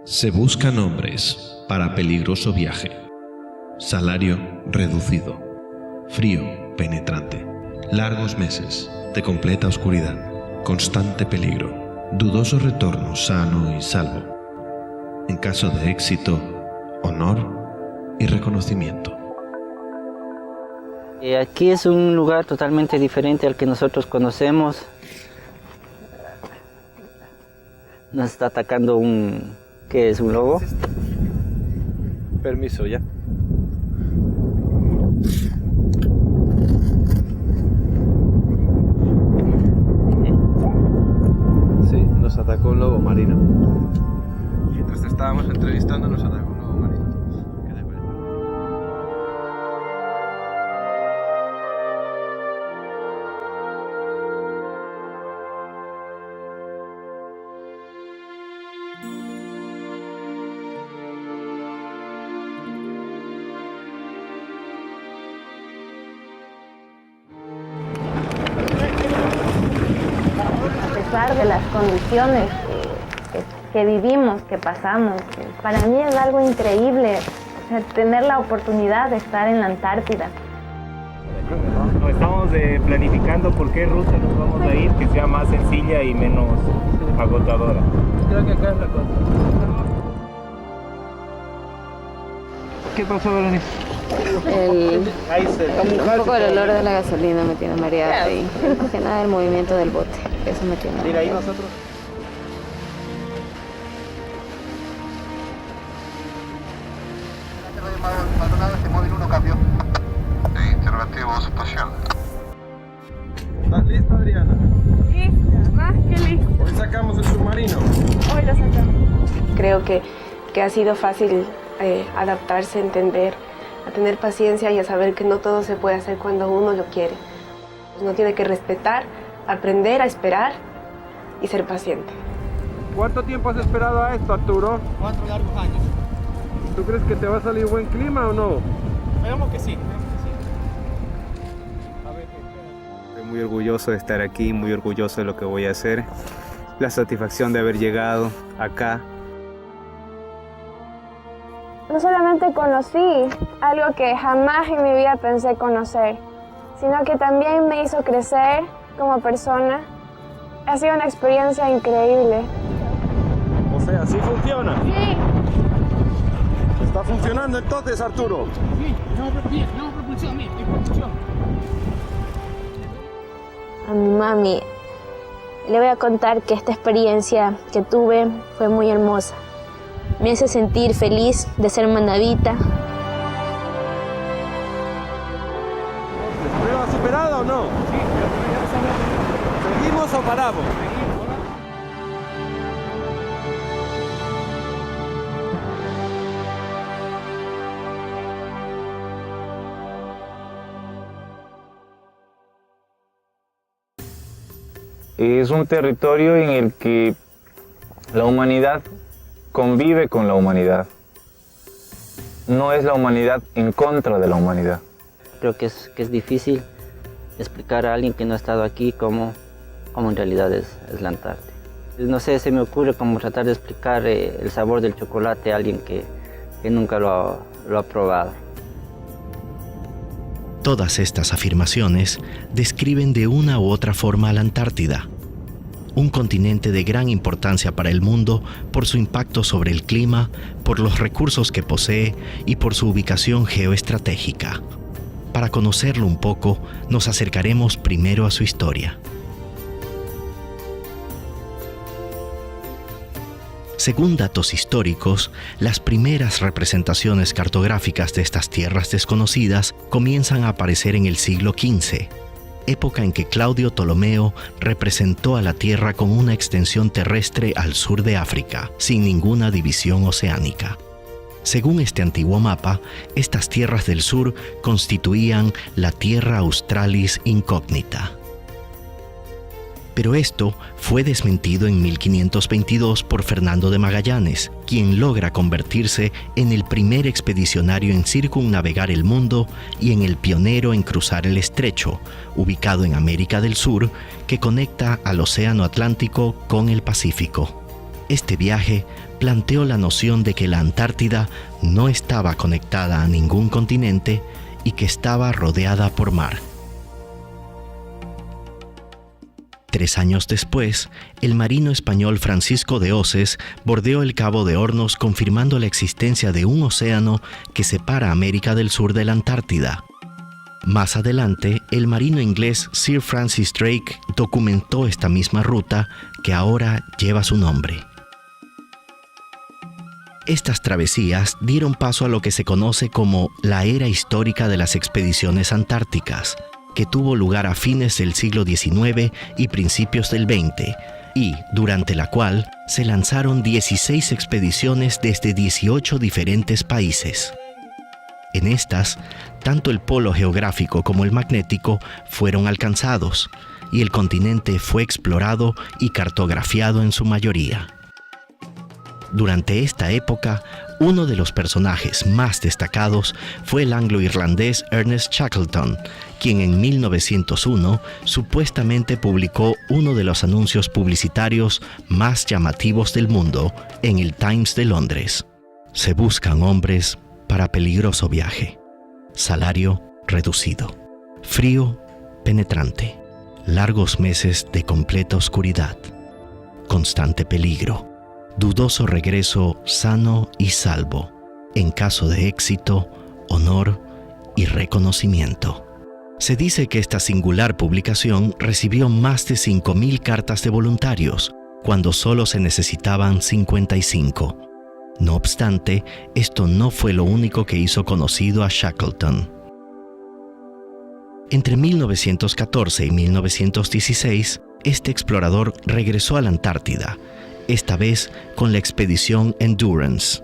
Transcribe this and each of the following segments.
Se buscan hombres para peligroso viaje. Salario reducido. Frío penetrante. Largos meses de completa oscuridad. Constante peligro. Dudoso retorno sano y salvo. En caso de éxito, honor y reconocimiento. Aquí es un lugar totalmente diferente al que nosotros conocemos. Nos está atacando ¿qué es? ¿Un lobo? Permiso, ya. Sí, nos atacó un lobo marino. Mientras te estábamos entrevistando, nos atacó un lobo marino. ¿Qué te parece? A pesar de las condiciones que vivimos, que pasamos, para mí es algo increíble, o sea, tener la oportunidad de estar en la Antártida. Nos estamos planificando por qué ruta nos vamos a ir, que sea más sencilla y menos agotadora. Creo que acá es la cosa. ¿Qué pasó, Verónica? Un poco el olor de la gasolina me tiene mareada y más que nada el movimiento del bote, eso me tiene mareada. Mira, ahí nosotros. Maldonado, este móvil 1 cambió. Interrogativo, situación. ¿Estás lista, Adriana? Lista, más que lista. Hoy sacamos el submarino. Hoy lo sacamos. Creo que ha sido fácil adaptarse, entender, a tener paciencia y a saber que no todo se puede hacer cuando uno lo quiere. Uno tiene que respetar, aprender a esperar y ser paciente. ¿Cuánto tiempo has esperado a esto, Arturo? 4 largos años. ¿Tú crees que te va a salir buen clima o no? Esperamos que sí, Estoy muy orgulloso de estar aquí, muy orgulloso de lo que voy a hacer. La satisfacción de haber llegado acá. No solamente conocí algo que jamás en mi vida pensé conocer, sino que también me hizo crecer como persona. Ha sido una experiencia increíble. O sea, ¿sí funciona? Sí. ¿Está funcionando entonces, Arturo? Sí, no propulsión, propulsión. A mi mami le voy a contar que esta experiencia que tuve fue muy hermosa. Me hace sentir feliz de ser manabita. ¿Prueba superada o no? Sí, pero ¿Seguimos o paramos? Es un territorio en el que la humanidad convive con la humanidad. No es la humanidad en contra de la humanidad. Creo que es difícil explicar a alguien que no ha estado aquí cómo en realidad es la Antártida. No sé, se me ocurre como tratar de explicar el sabor del chocolate a alguien que nunca lo ha probado. Todas estas afirmaciones describen de una u otra forma a la Antártida, un continente de gran importancia para el mundo por su impacto sobre el clima, por los recursos que posee y por su ubicación geoestratégica. Para conocerlo un poco, nos acercaremos primero a su historia. Según datos históricos, las primeras representaciones cartográficas de estas tierras desconocidas comienzan a aparecer en el siglo XV, época en que Claudio Ptolomeo representó a la Tierra con una extensión terrestre al sur de África, sin ninguna división oceánica. Según este antiguo mapa, estas tierras del sur constituían la Terra Australis Incógnita. Pero esto fue desmentido en 1522 por Fernando de Magallanes, quien logra convertirse en el primer expedicionario en circunnavegar el mundo y en el pionero en cruzar el estrecho, ubicado en América del Sur, que conecta al Océano Atlántico con el Pacífico. Este viaje planteó la noción de que la Antártida no estaba conectada a ningún continente y que estaba rodeada por mar. 3 años después, el marino español Francisco de Hoces bordeó el Cabo de Hornos confirmando la existencia de un océano que separa América del Sur de la Antártida. Más adelante, el marino inglés Sir Francis Drake documentó esta misma ruta que ahora lleva su nombre. Estas travesías dieron paso a lo que se conoce como la era histórica de las expediciones antárticas, que tuvo lugar a fines del siglo XIX y principios del XX, y durante la cual se lanzaron 16 expediciones desde 18 diferentes países. En estas, tanto el polo geográfico como el magnético fueron alcanzados, y el continente fue explorado y cartografiado en su mayoría. Durante esta época, uno de los personajes más destacados fue el anglo-irlandés Ernest Shackleton, quien en 1901 supuestamente publicó uno de los anuncios publicitarios más llamativos del mundo en el Times de Londres. Se buscan hombres para peligroso viaje. Salario reducido. Frío penetrante. Largos meses de completa oscuridad. Constante peligro. Dudoso regreso sano y salvo. En caso de éxito, honor y reconocimiento. Se dice que esta singular publicación recibió más de 5.000 cartas de voluntarios, cuando solo se necesitaban 55. No obstante, esto no fue lo único que hizo conocido a Shackleton. Entre 1914 y 1916, este explorador regresó a la Antártida, esta vez con la expedición Endurance.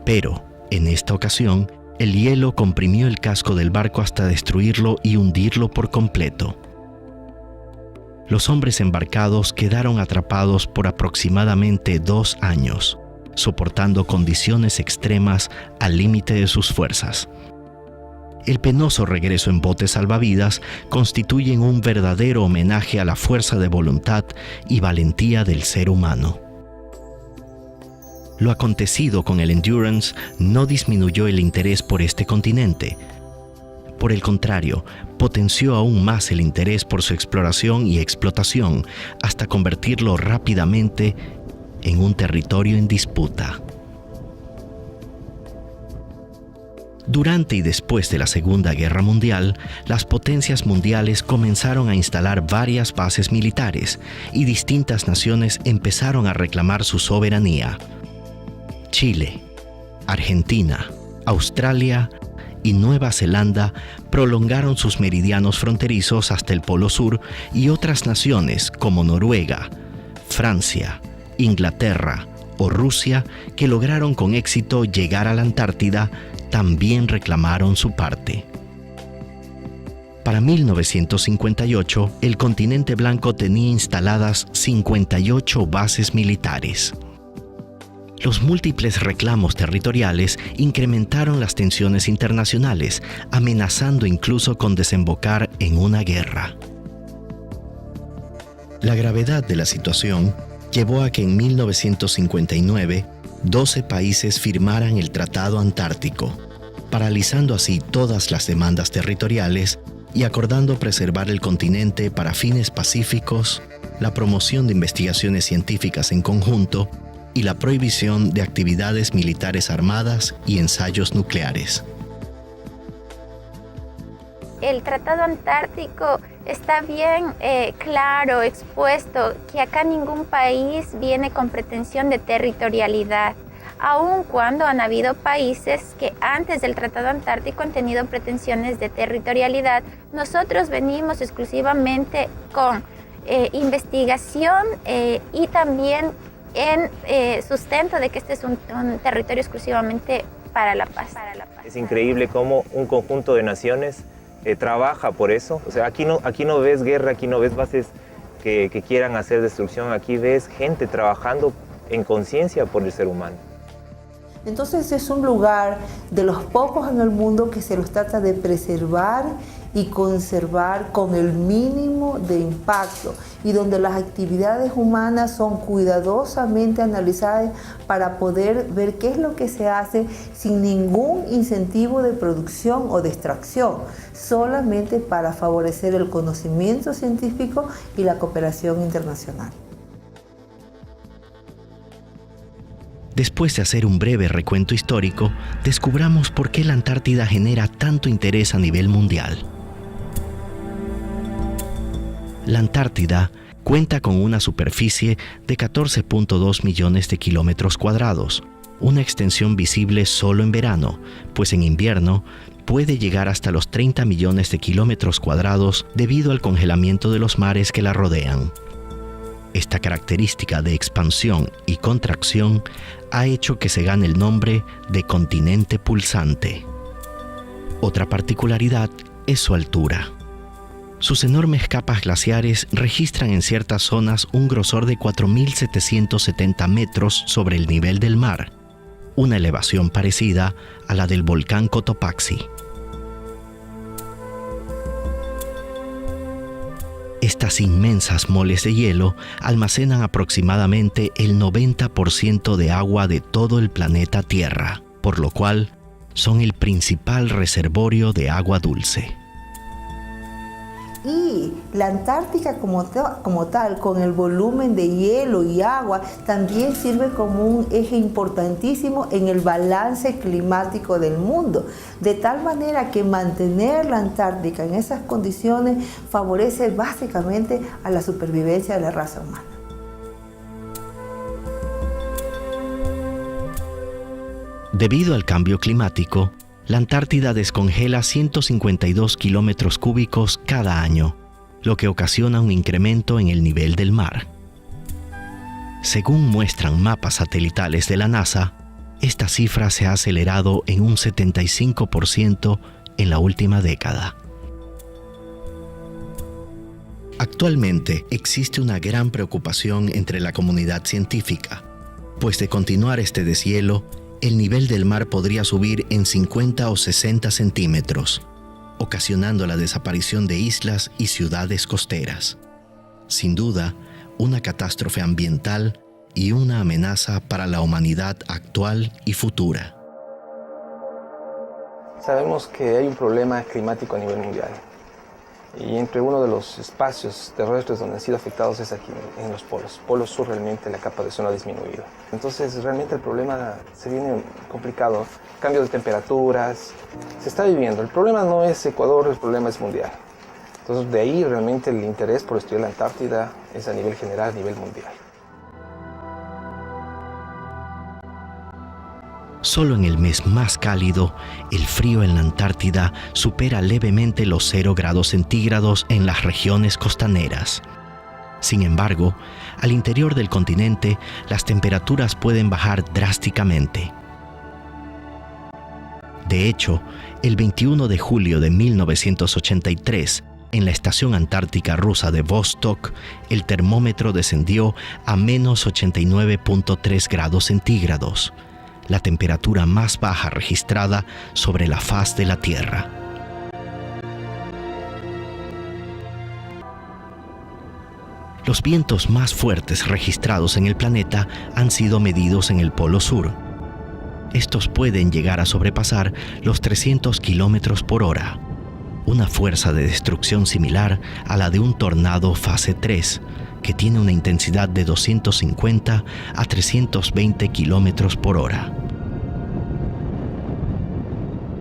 Pero, en esta ocasión, el hielo comprimió el casco del barco hasta destruirlo y hundirlo por completo. Los hombres embarcados quedaron atrapados por aproximadamente 2 años, soportando condiciones extremas al límite de sus fuerzas. El penoso regreso en botes salvavidas constituye un verdadero homenaje a la fuerza de voluntad y valentía del ser humano. Lo acontecido con el Endurance no disminuyó el interés por este continente. Por el contrario, potenció aún más el interés por su exploración y explotación, hasta convertirlo rápidamente en un territorio en disputa. Durante y después de la Segunda Guerra Mundial, las potencias mundiales comenzaron a instalar varias bases militares y distintas naciones empezaron a reclamar su soberanía. Chile, Argentina, Australia y Nueva Zelanda prolongaron sus meridianos fronterizos hasta el Polo Sur, y otras naciones como Noruega, Francia, Inglaterra o Rusia, que lograron con éxito llegar a la Antártida, también reclamaron su parte. Para 1958, el continente blanco tenía instaladas 58 bases militares. Los múltiples reclamos territoriales incrementaron las tensiones internacionales, amenazando incluso con desembocar en una guerra. La gravedad de la situación llevó a que en 1959 12 países firmaran el Tratado Antártico, paralizando así todas las demandas territoriales y acordando preservar el continente para fines pacíficos, la promoción de investigaciones científicas en conjunto y la prohibición de actividades militares armadas y ensayos nucleares. El Tratado Antártico está bien claro, expuesto, que acá ningún país viene con pretensión de territorialidad, aun cuando han habido países que antes del Tratado Antártico han tenido pretensiones de territorialidad. Nosotros venimos exclusivamente con investigación y también en sustento de que este es un territorio exclusivamente para la paz. Es increíble cómo un conjunto de naciones trabaja por eso. O sea, aquí no ves guerra, aquí no ves bases que quieran hacer destrucción, aquí ves gente trabajando en conciencia por el ser humano. Entonces es un lugar de los pocos en el mundo que se los trata de preservar y conservar con el mínimo de impacto, y donde las actividades humanas son cuidadosamente analizadas para poder ver qué es lo que se hace sin ningún incentivo de producción o de extracción, solamente para favorecer el conocimiento científico y la cooperación internacional. Después de hacer un breve recuento histórico, descubramos por qué la Antártida genera tanto interés a nivel mundial. La Antártida cuenta con una superficie de 14.2 millones de kilómetros cuadrados, una extensión visible solo en verano, pues en invierno puede llegar hasta los 30 millones de kilómetros cuadrados debido al congelamiento de los mares que la rodean. Esta característica de expansión y contracción ha hecho que se gane el nombre de continente pulsante. Otra particularidad es su altura. Sus enormes capas glaciares registran en ciertas zonas un grosor de 4.770 metros sobre el nivel del mar, una elevación parecida a la del volcán Cotopaxi. Estas inmensas moles de hielo almacenan aproximadamente el 90% de agua de todo el planeta Tierra, por lo cual son el principal reservorio de agua dulce. Y la Antártica como tal, con el volumen de hielo y agua, también sirve como un eje importantísimo en el balance climático del mundo. De tal manera que mantener la Antártica en esas condiciones favorece básicamente a la supervivencia de la raza humana. Debido al cambio climático, la Antártida descongela 152 kilómetros cúbicos cada año, lo que ocasiona un incremento en el nivel del mar. Según muestran mapas satelitales de la NASA, esta cifra se ha acelerado en un 75% en la última década. Actualmente existe una gran preocupación entre la comunidad científica, pues de continuar este deshielo, el nivel del mar podría subir en 50 o 60 centímetros, ocasionando la desaparición de islas y ciudades costeras. Sin duda, una catástrofe ambiental y una amenaza para la humanidad actual y futura. Sabemos que hay un problema climático a nivel mundial. Y entre uno de los espacios terrestres donde han sido afectados es aquí, en los polos. Polo sur realmente la capa de ozono ha disminuido. Entonces realmente el problema se viene complicado. Cambios de temperaturas, se está viviendo. El problema no es Ecuador, el problema es mundial. Entonces de ahí realmente el interés por estudiar la Antártida es a nivel general, a nivel mundial. Solo en el mes más cálido, el frío en la Antártida supera levemente los 0 grados centígrados en las regiones costaneras. Sin embargo, al interior del continente, las temperaturas pueden bajar drásticamente. De hecho, el 21 de julio de 1983, en la estación antártica rusa de Vostok, el termómetro descendió a menos 89.3 grados centígrados. La temperatura más baja registrada sobre la faz de la Tierra. Los vientos más fuertes registrados en el planeta han sido medidos en el Polo Sur. Estos pueden llegar a sobrepasar los 300 kilómetros por hora, una fuerza de destrucción similar a la de un tornado fase 3, que tiene una intensidad de 250 a 320 kilómetros por hora.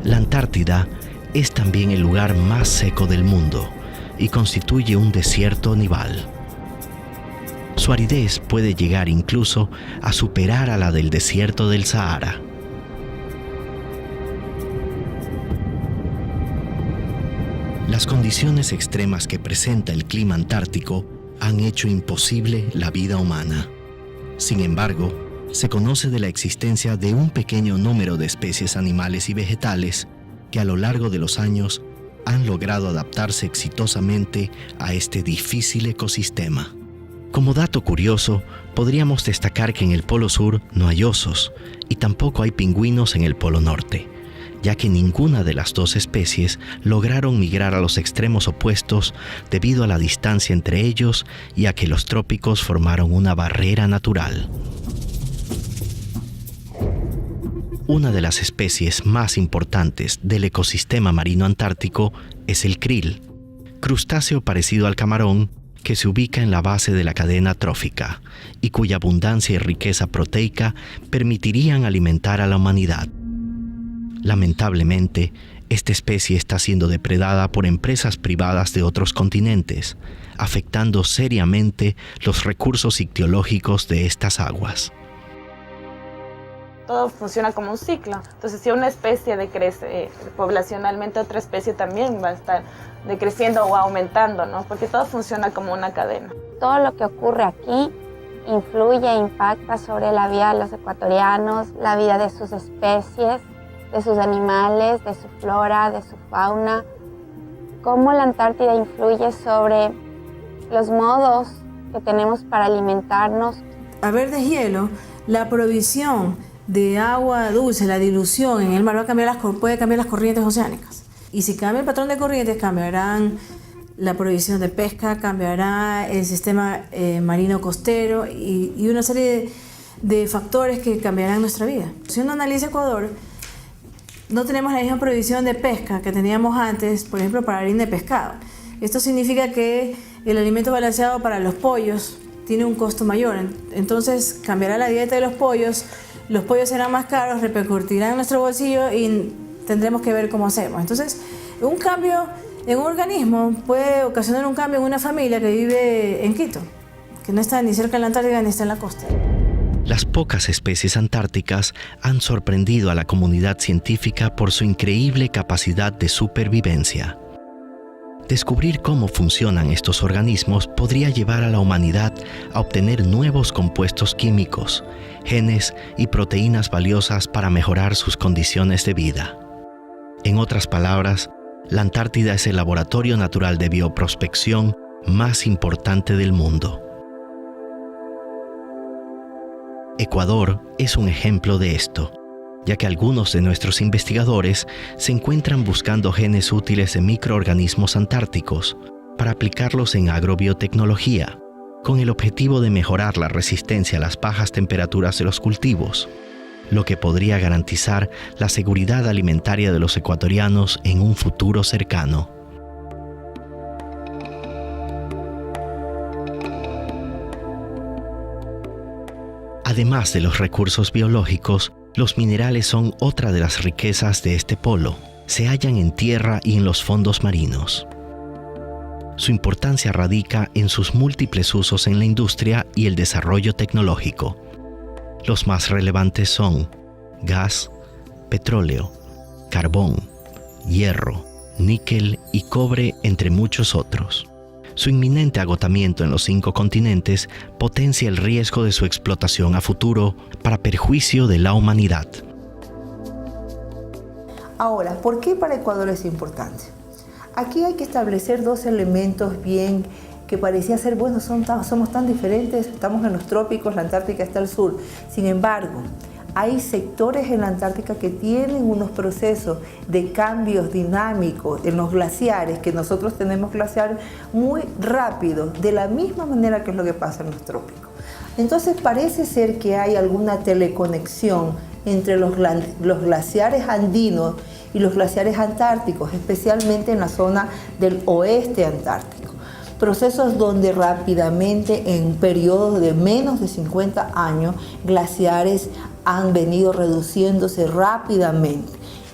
La Antártida es también el lugar más seco del mundo y constituye un desierto nival. Su aridez puede llegar incluso a superar a la del desierto del Sahara. Las condiciones extremas que presenta el clima antártico han hecho imposible la vida humana. Sin embargo, se conoce de la existencia de un pequeño número de especies animales y vegetales que a lo largo de los años han logrado adaptarse exitosamente a este difícil ecosistema. Como dato curioso, podríamos destacar que en el Polo Sur no hay osos y tampoco hay pingüinos en el Polo Norte. ya que ninguna de las dos especies lograron migrar a los extremos opuestos debido a la distancia entre ellos y a que los trópicos formaron una barrera natural. Una de las especies más importantes del ecosistema marino antártico es el krill, crustáceo parecido al camarón que se ubica en la base de la cadena trófica y cuya abundancia y riqueza proteica permitirían alimentar a la humanidad. Lamentablemente, esta especie está siendo depredada por empresas privadas de otros continentes, afectando seriamente los recursos ictiológicos de estas aguas. Todo funciona como un ciclo. Entonces, si una especie decrece poblacionalmente, otra especie también va a estar decreciendo o aumentando, ¿no? Porque todo funciona como una cadena. Todo lo que ocurre aquí influye e impacta sobre la vida de los ecuatorianos, la vida de sus especies, de sus animales, de su flora, de su fauna. Cómo la Antártida influye sobre los modos que tenemos para alimentarnos. A ver, de hielo, la provisión de agua dulce, la dilución en el mar puede cambiar las corrientes oceánicas. Y si cambia el patrón de corrientes, cambiarán la provisión de pesca, cambiará el sistema marino costero y una serie de factores que cambiarán nuestra vida. Si uno analiza Ecuador, no tenemos la misma provisión de pesca que teníamos antes, por ejemplo, para harina de pescado. Esto significa que el alimento balanceado para los pollos tiene un costo mayor. Entonces cambiará la dieta de los pollos serán más caros, repercutirán en nuestro bolsillo y tendremos que ver cómo hacemos. Entonces, un cambio en un organismo puede ocasionar un cambio en una familia que vive en Quito, que no está ni cerca de la Antártida ni está en la costa. Las pocas especies antárticas han sorprendido a la comunidad científica por su increíble capacidad de supervivencia. Descubrir cómo funcionan estos organismos podría llevar a la humanidad a obtener nuevos compuestos químicos, genes y proteínas valiosas para mejorar sus condiciones de vida. En otras palabras, la Antártida es el laboratorio natural de bioprospección más importante del mundo. Ecuador es un ejemplo de esto, ya que algunos de nuestros investigadores se encuentran buscando genes útiles de microorganismos antárticos para aplicarlos en agrobiotecnología, con el objetivo de mejorar la resistencia a las bajas temperaturas de los cultivos, lo que podría garantizar la seguridad alimentaria de los ecuatorianos en un futuro cercano. Además de los recursos biológicos, los minerales son otra de las riquezas de este polo. Se hallan en tierra y en los fondos marinos. Su importancia radica en sus múltiples usos en la industria y el desarrollo tecnológico. Los más relevantes son gas, petróleo, carbón, hierro, níquel y cobre, entre muchos otros. Su inminente agotamiento en los 5 continentes potencia el riesgo de su explotación a futuro para perjuicio de la humanidad. Ahora, ¿por qué para Ecuador es importante? Aquí hay que establecer 2 elementos bien que parecía ser, bueno, somos tan diferentes, estamos en los trópicos, la Antártica está al sur. Sin embargo, hay sectores en la Antártica que tienen unos procesos de cambios dinámicos en los glaciares, que nosotros tenemos glaciares muy rápidos, de la misma manera que es lo que pasa en los trópicos. Entonces parece ser que hay alguna teleconexión entre los glaciares andinos y los glaciares antárticos, especialmente en la zona del oeste antártico. Procesos donde rápidamente, en periodos de menos de 50 años, glaciares han venido reduciéndose rápidamente.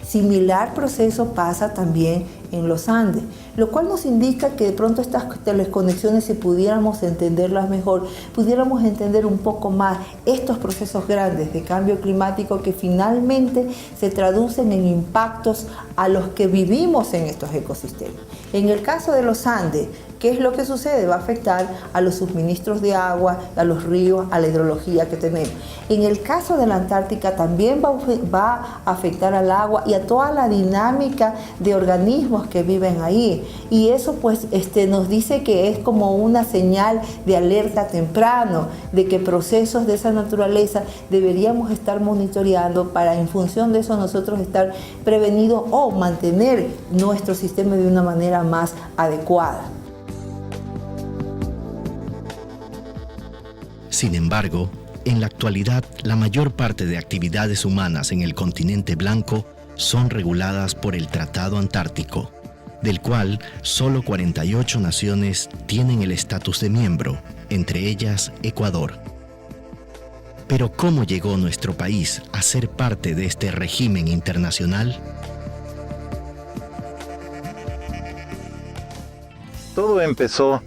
Similar proceso pasa también en los Andes, lo cual nos indica que de pronto estas teleconexiones, si pudiéramos entenderlas mejor, pudiéramos entender un poco más estos procesos grandes de cambio climático que finalmente se traducen en impactos a los que vivimos en estos ecosistemas. En el caso de los Andes, ¿qué es lo que sucede? Va a afectar a los suministros de agua, a los ríos, a la hidrología que tenemos. En el caso de la Antártica también va a afectar al agua y a toda la dinámica de organismos que viven ahí. Y eso pues nos dice que es como una señal de alerta temprano, de que procesos de esa naturaleza deberíamos estar monitoreando para en función de eso nosotros estar prevenidos o mantener nuestro sistema de una manera más adecuada. Sin embargo, en la actualidad, la mayor parte de actividades humanas en el continente blanco son reguladas por el Tratado Antártico, del cual solo 48 naciones tienen el estatus de miembro, entre ellas Ecuador. Pero ¿cómo llegó nuestro país a ser parte de este régimen internacional? Todo empezó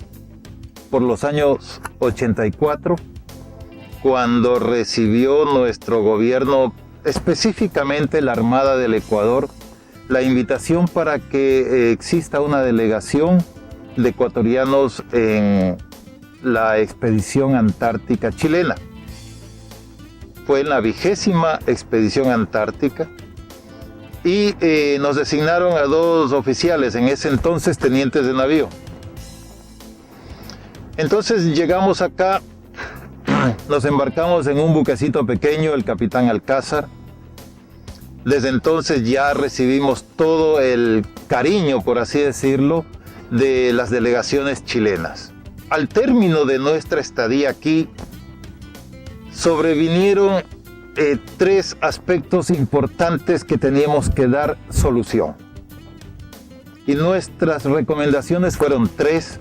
por los años 84, cuando recibió nuestro gobierno, específicamente la Armada del Ecuador, la invitación para que exista una delegación de ecuatorianos en la expedición antártica chilena. Fue en la 20ª expedición antártica y nos designaron a 2 oficiales, en ese entonces tenientes de navío. Entonces llegamos acá, nos embarcamos en un buquecito pequeño, el Capitán Alcázar. Desde entonces ya recibimos todo el cariño, por así decirlo, de las delegaciones chilenas. Al término de nuestra estadía aquí, sobrevinieron 3 aspectos importantes que teníamos que dar solución. Y nuestras recomendaciones fueron 3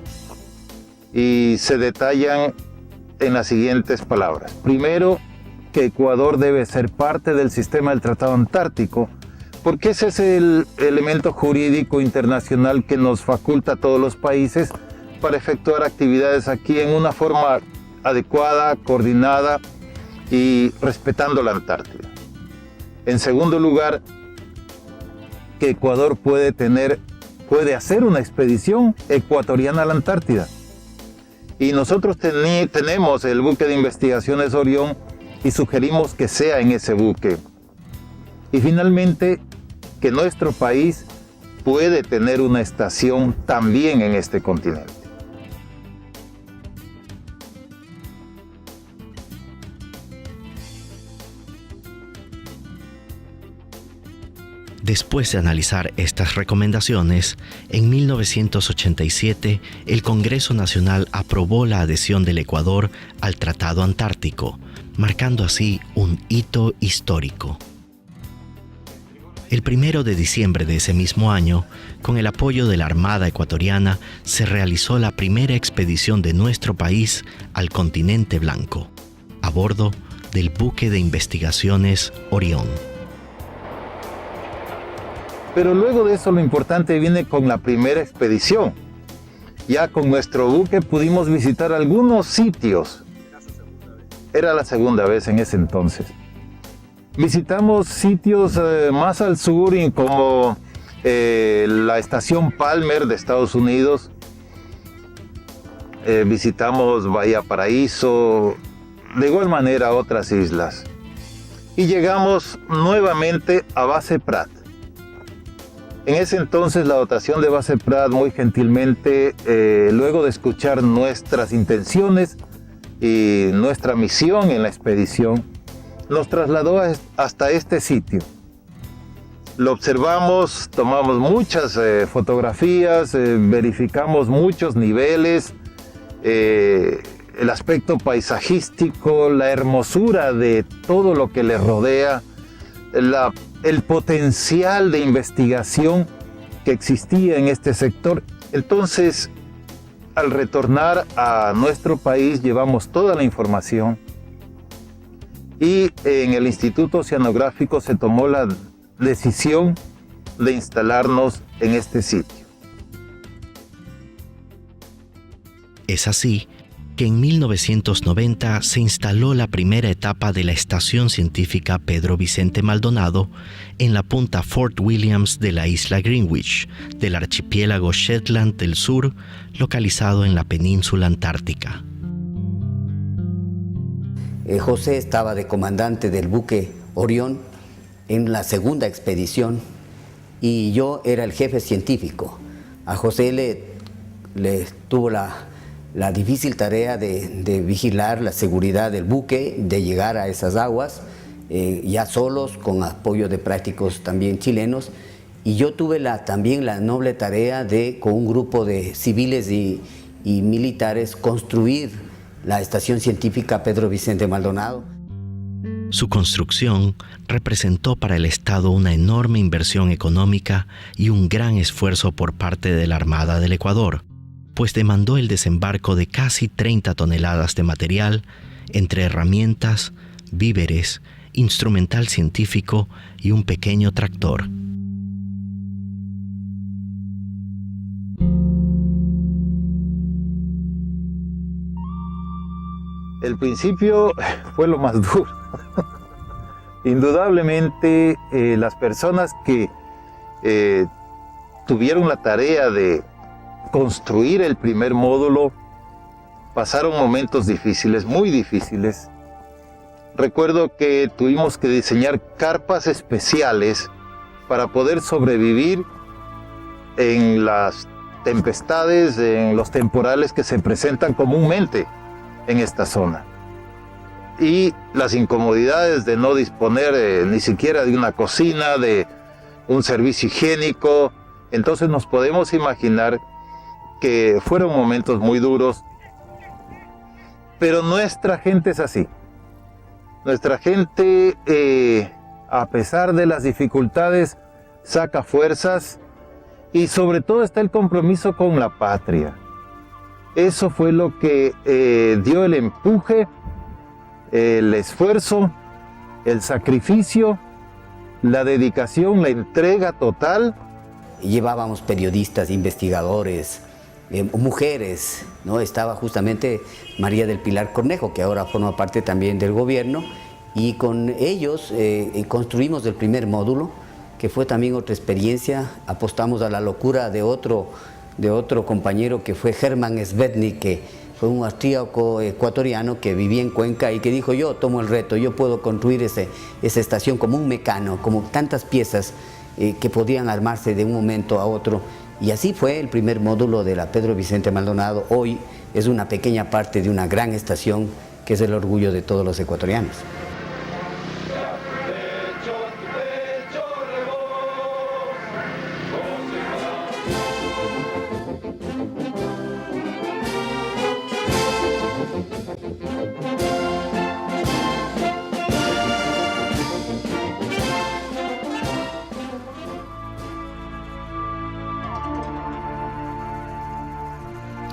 y se detallan en las siguientes palabras. Primero, que Ecuador debe ser parte del sistema del Tratado Antártico, porque ese es el elemento jurídico internacional que nos faculta a todos los países para efectuar actividades aquí en una forma adecuada, coordinada y respetando la Antártida. En segundo lugar, que Ecuador puede hacer una expedición ecuatoriana a la Antártida. Y nosotros tenemos el buque de investigaciones Orión y sugerimos que sea en ese buque. Y finalmente, que nuestro país puede tener una estación también en este continente. Después de analizar estas recomendaciones, en 1987 el Congreso Nacional aprobó la adhesión del Ecuador al Tratado Antártico, marcando así un hito histórico. El 1 de diciembre de ese mismo año, con el apoyo de la Armada ecuatoriana, se realizó la primera expedición de nuestro país al continente blanco, a bordo del buque de investigaciones Orión. Pero luego de eso lo importante viene con la primera expedición. Ya con nuestro buque pudimos visitar algunos sitios. Era la segunda vez en ese entonces. Visitamos sitios más al sur, como la estación Palmer de Estados Unidos. Visitamos Bahía Paraíso, de igual manera otras islas. Y llegamos nuevamente a Base Prat. En ese entonces la dotación de Base Prat muy gentilmente, luego de escuchar nuestras intenciones y nuestra misión en la expedición, nos trasladó hasta este sitio. Lo observamos, tomamos muchas fotografías, verificamos muchos niveles, el aspecto paisajístico, la hermosura de todo lo que le rodea, el potencial de investigación que existía en este sector. Entonces, al retornar a nuestro país, llevamos toda la información y en el Instituto Oceanográfico se tomó la decisión de instalarnos en este sitio. Es así que en 1990 se instaló la primera etapa de la Estación Científica Pedro Vicente Maldonado en la punta Fort Williams de la isla Greenwich, del archipiélago Shetland del Sur, localizado en la península antártica. José estaba de comandante del buque Orión en la segunda expedición y yo era el jefe científico. A José le tuvo la difícil tarea de vigilar la seguridad del buque, de llegar a esas aguas, ya solos, con apoyo de prácticos también chilenos, y yo tuve también la noble tarea de, con un grupo de civiles y militares, construir la Estación Científica Pedro Vicente Maldonado. Su construcción representó para el Estado una enorme inversión económica y un gran esfuerzo por parte de la Armada del Ecuador, pues demandó el desembarco de casi 30 toneladas de material, entre herramientas, víveres, instrumental científico y un pequeño tractor. El principio fue lo más duro. Indudablemente, las personas que tuvieron la tarea de construir el primer módulo pasaron momentos difíciles, muy difíciles. Recuerdo que tuvimos que diseñar carpas especiales para poder sobrevivir en las tempestades, en los temporales que se presentan comúnmente en esta zona. Y las incomodidades de no disponer ni siquiera de una cocina, de un servicio higiénico. Entonces nos podemos imaginar que fueron momentos muy duros, pero nuestra gente es así. Nuestra gente, a pesar de las dificultades, saca fuerzas y sobre todo está el compromiso con la patria. Eso fue lo que dio el empuje, el esfuerzo, el sacrificio, la dedicación, la entrega total. Llevábamos periodistas, investigadores, mujeres, ¿no? Estaba justamente María del Pilar Cornejo, que ahora forma parte también del gobierno, y con ellos construimos el primer módulo, que fue también otra experiencia. Apostamos a la locura de otro compañero, que fue Herman Svetnik, que fue un austríaco ecuatoriano que vivía en Cuenca y que dijo: yo tomo el reto, yo puedo construir esa estación como un mecano, como tantas piezas que podían armarse de un momento a otro. Y así fue el primer módulo de la Pedro Vicente Maldonado. Hoy es una pequeña parte de una gran estación que es el orgullo de todos los ecuatorianos.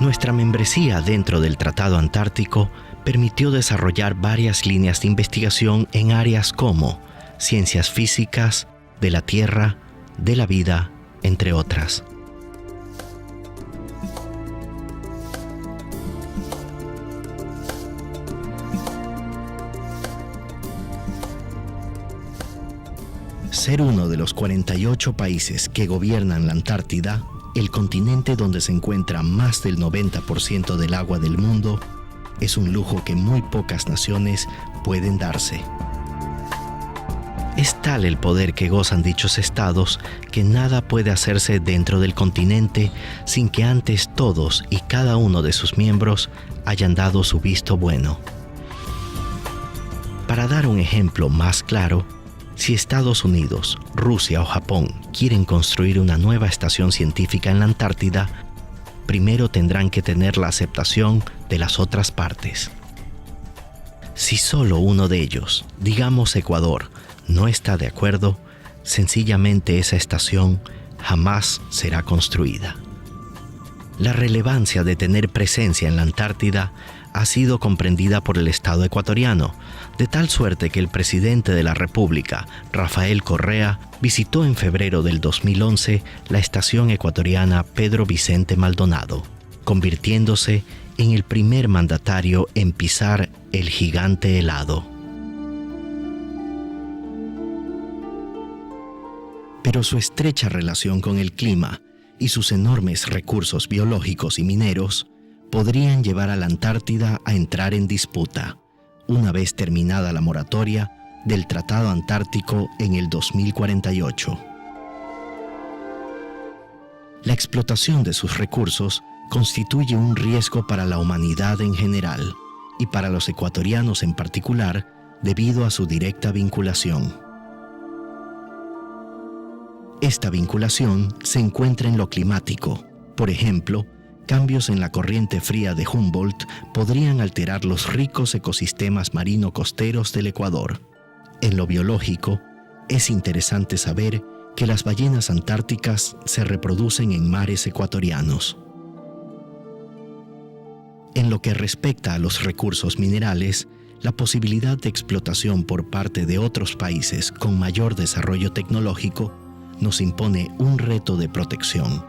Nuestra membresía dentro del Tratado Antártico permitió desarrollar varias líneas de investigación en áreas como ciencias físicas, de la Tierra, de la vida, entre otras. Ser uno de los 48 países que gobiernan la Antártida, el continente donde se encuentra más del 90% del agua del mundo, es un lujo que muy pocas naciones pueden darse. Es tal el poder que gozan dichos estados que nada puede hacerse dentro del continente sin que antes todos y cada uno de sus miembros hayan dado su visto bueno. Para dar un ejemplo más claro, si Estados Unidos, Rusia o Japón quieren construir una nueva estación científica en la Antártida, primero tendrán que tener la aceptación de las otras partes. Si solo uno de ellos, digamos Ecuador, no está de acuerdo, sencillamente esa estación jamás será construida. La relevancia de tener presencia en la Antártida ha sido comprendida por el Estado ecuatoriano, de tal suerte que el presidente de la República, Rafael Correa, visitó en febrero del 2011 la estación ecuatoriana Pedro Vicente Maldonado, convirtiéndose en el primer mandatario en pisar el gigante helado. Pero su estrecha relación con el clima y sus enormes recursos biológicos y mineros podrían llevar a la Antártida a entrar en disputa, una vez terminada la moratoria del Tratado Antártico en el 2048. La explotación de sus recursos constituye un riesgo para la humanidad en general y para los ecuatorianos en particular debido a su directa vinculación. Esta vinculación se encuentra en lo climático. Por ejemplo, cambios en la corriente fría de Humboldt podrían alterar los ricos ecosistemas marino-costeros del Ecuador. En lo biológico, es interesante saber que las ballenas antárticas se reproducen en mares ecuatorianos. En lo que respecta a los recursos minerales, la posibilidad de explotación por parte de otros países con mayor desarrollo tecnológico nos impone un reto de protección,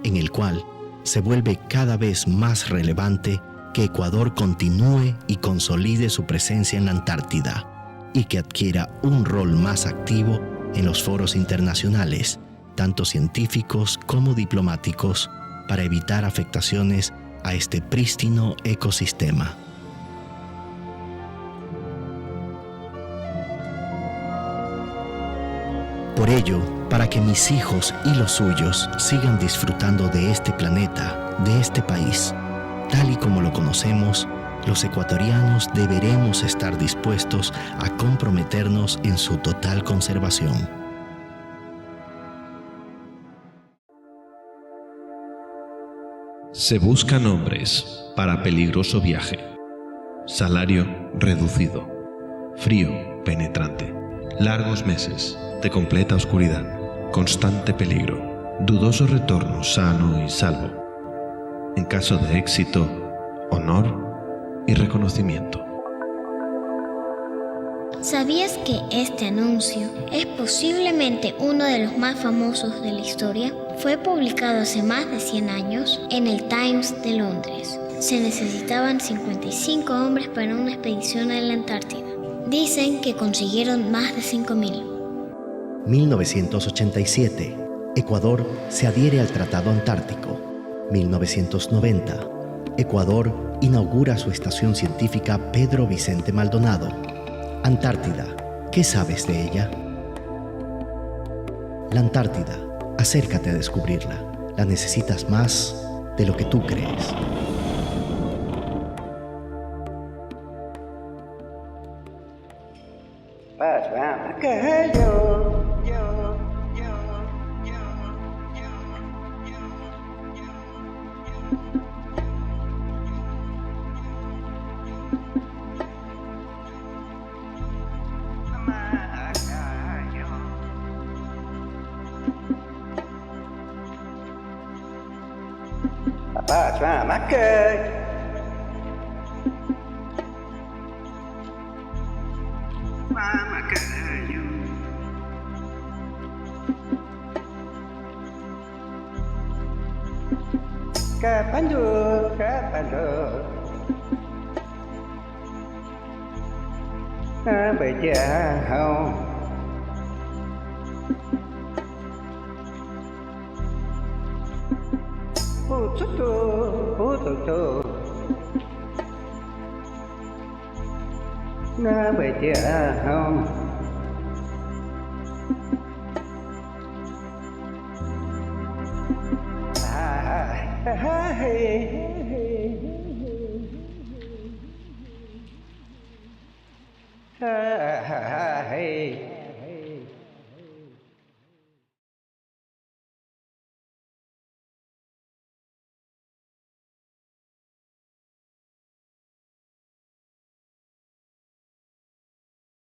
en el cual se vuelve cada vez más relevante que Ecuador continúe y consolide su presencia en la Antártida y que adquiera un rol más activo en los foros internacionales, tanto científicos como diplomáticos, para evitar afectaciones a este prístino ecosistema. Por ello, para que mis hijos y los suyos sigan disfrutando de este planeta, de este país, tal y como lo conocemos, los ecuatorianos deberemos estar dispuestos a comprometernos en su total conservación. Se buscan hombres para peligroso viaje. Salario reducido. Frío penetrante. Largos meses de completa oscuridad. Constante peligro. Dudoso retorno sano y salvo. En caso de éxito, honor y reconocimiento. ¿Sabías que este anuncio es posiblemente uno de los más famosos de la historia? Fue publicado hace más de 100 años en el Times de Londres. Se necesitaban 55 hombres para una expedición a la Antártida. Dicen que consiguieron más de 5.000. 1987. Ecuador se adhiere al Tratado Antártico. 1990. Ecuador inaugura su estación científica Pedro Vicente Maldonado. Antártida, ¿qué sabes de ella? La Antártida, acércate a descubrirla. La necesitas más de lo que tú crees.